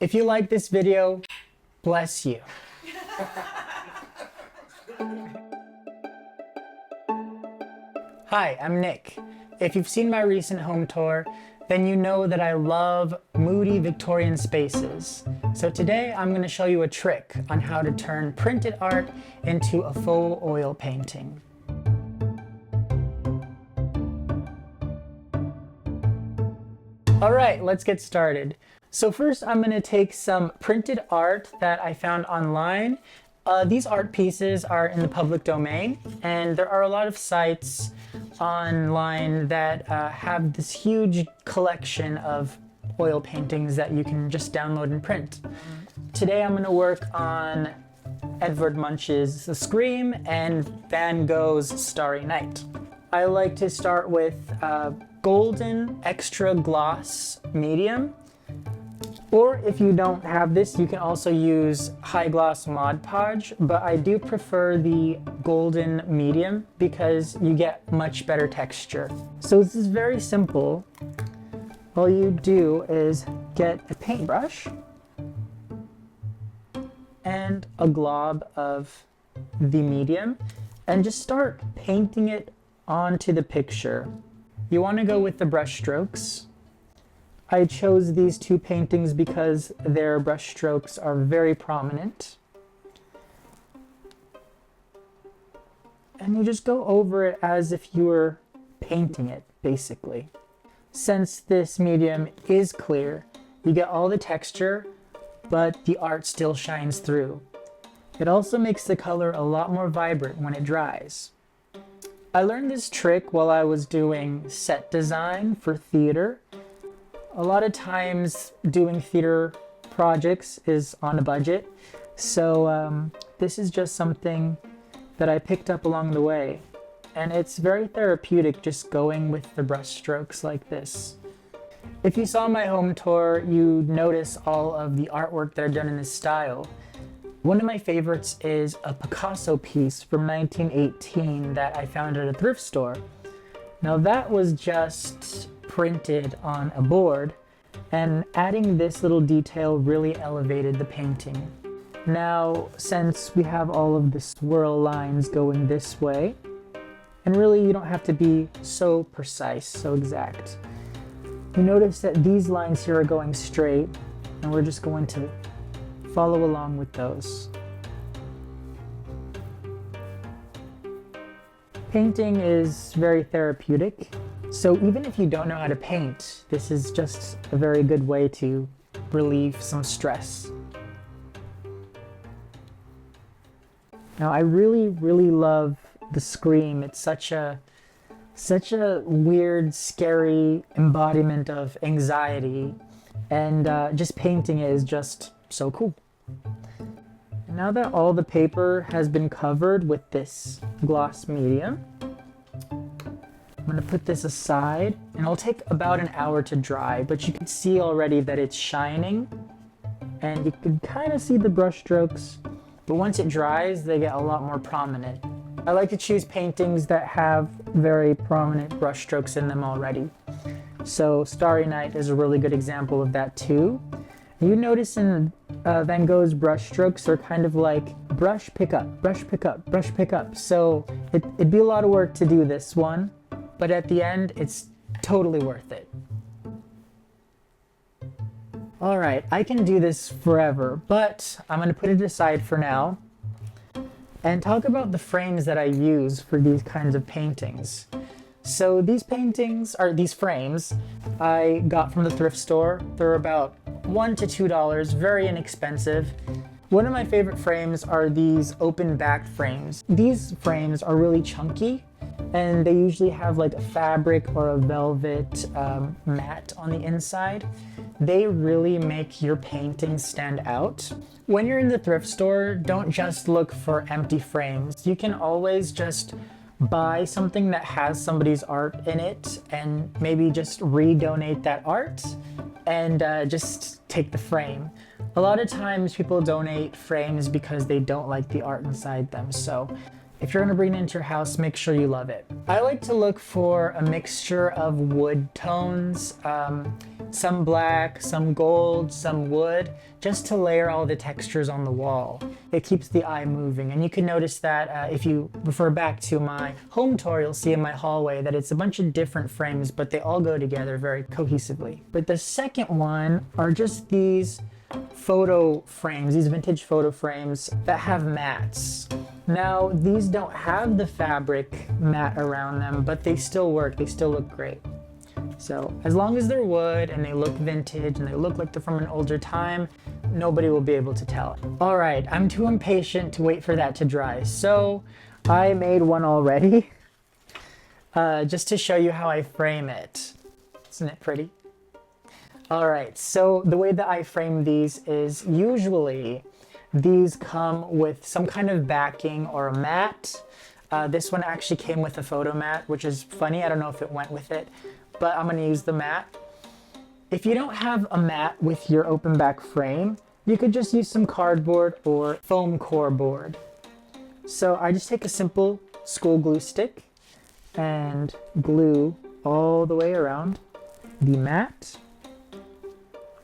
If you like this video, bless you. Hi, I'm Nick. If you've seen my recent home tour, then you know that I love moody Victorian spaces. So today I'm going to show you a trick on how to turn printed art into a faux oil painting. Alright, let's get started. So first I'm going to take some printed art that I found online. These art pieces are in the public domain, and there are a lot of sites online that have this huge collection of oil paintings that you can just download and print. Today I'm going to work on Edvard Munch's The Scream and Van Gogh's Starry Night. I like to start with golden extra gloss medium, or if you don't have this, you can also use high gloss Mod Podge, but I do prefer the golden medium because you get much better texture. So this is very simple. All you do is get a paintbrush and a glob of the medium and just start painting it onto the picture. You want to go with the brush strokes. I chose these two paintings because their brush strokes are very prominent. And you just go over it as if you were painting it, basically. Since this medium is clear, you get all the texture, but the art still shines through. It also makes the color a lot more vibrant when it dries. I learned this trick while I was doing set design for theater. A lot of times doing theater projects is on a budget, so this is just something that I picked up along the way, and it's very therapeutic just going with the brush strokes like this. If you saw my home tour, you'd notice all of the artwork that I've done in this style. One of my favorites is a Picasso piece from 1918 that I found at a thrift store. Now that was just printed on a board, and adding this little detail really elevated the painting. Now, since we have all of the swirl lines going this way, and really you don't have to be so precise, so exact, you notice that these lines here are going straight, and we're just going to follow along with those. Painting is very therapeutic. So even if you don't know how to paint, this is just a very good way to relieve some stress. Now I really love The Scream. It's such a weird, scary embodiment of anxiety, and just painting it is just so cool. And now that all the paper has been covered with this gloss medium, I'm going to put this aside, and it'll take about an hour to dry, but you can see already that it's shining, and you can kind of see the brush strokes, but once it dries, they get a lot more prominent. I like to choose paintings that have very prominent brush strokes in them already. So Starry Night is a really good example of that too. You notice in Van Gogh's brush strokes are kind of like brush, pick up, brush, pick up, brush, pick up. So it'd be a lot of work to do this one, but at the end, it's totally worth it. All right, I can do this forever, but I'm gonna put it aside for now and talk about the frames that I use for these kinds of paintings. So these frames I got from the thrift store. They're about $1 to $2, very inexpensive. One of my favorite frames are these open back frames. These frames are really chunky, and they usually have like a fabric or a velvet mat on the inside. They really make your painting stand out. When you're in the thrift store, don't just look for empty frames. You can always just buy something that has somebody's art in it and maybe just redonate that art and just take the frame. A lot of times people donate frames because they don't like the art inside them. So If you're gonna bring it into your house, make sure you love it. I like to look for a mixture of wood tones, some black, some gold, some wood, just to layer all the textures on the wall. It keeps the eye moving. And you can notice that if you refer back to my home tour, you'll see in my hallway that it's a bunch of different frames, but they all go together very cohesively. But the second one are just these photo frames, these vintage photo frames that have mats. Now, these don't have the fabric mat around them, but they still work, they still look great. So as long as they're wood and they look vintage and they look like they're from an older time, nobody will be able to tell. All right, I'm too impatient to wait for that to dry. So I made one already, just to show you how I frame it. Isn't it pretty? All right, so the way that I frame these is usually these come with some kind of backing or a mat. This one actually came with a photo mat, which is funny. I don't know if it went with it, but I'm gonna use the mat. If you don't have a mat with your open back frame, you could just use some cardboard or foam core board. So I just take a simple school glue stick and glue all the way around the mat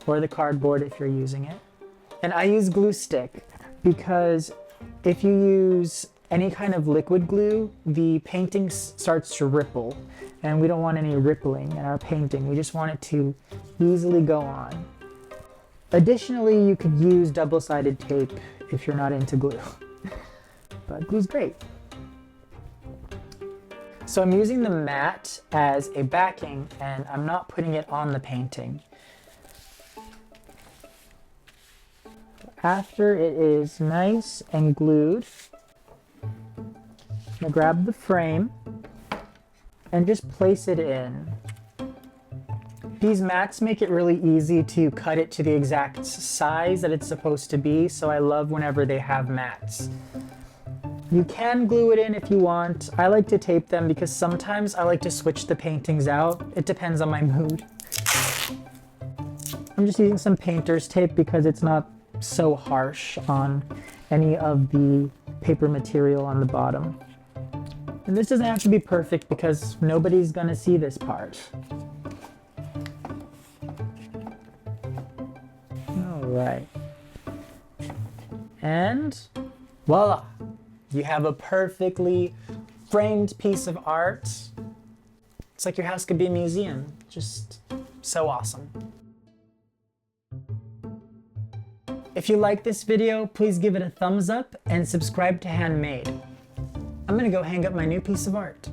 or the cardboard if you're using it. And I use glue stick because if you use any kind of liquid glue, the painting starts to ripple, and we don't want any rippling in our painting. We just want it to easily go on. Additionally, you could use double-sided tape if you're not into glue, but glue's great. So I'm using the mat as a backing, and I'm not putting it on the painting. After it is nice and glued, I'm gonna grab the frame and just place it in. These mats make it really easy to cut it to the exact size that it's supposed to be, so I love whenever they have mats. You can glue it in if you want. I like to tape them because sometimes I like to switch the paintings out. It depends on my mood. I'm just using some painter's tape because it's not so harsh on any of the paper material on the bottom. And this doesn't have to be perfect because nobody's gonna see this part. All right. And voila, you have a perfectly framed piece of art. It's like your house could be a museum. Just so awesome. If you like this video, please give it a thumbs up and subscribe to Handmade. I'm gonna go hang up my new piece of art.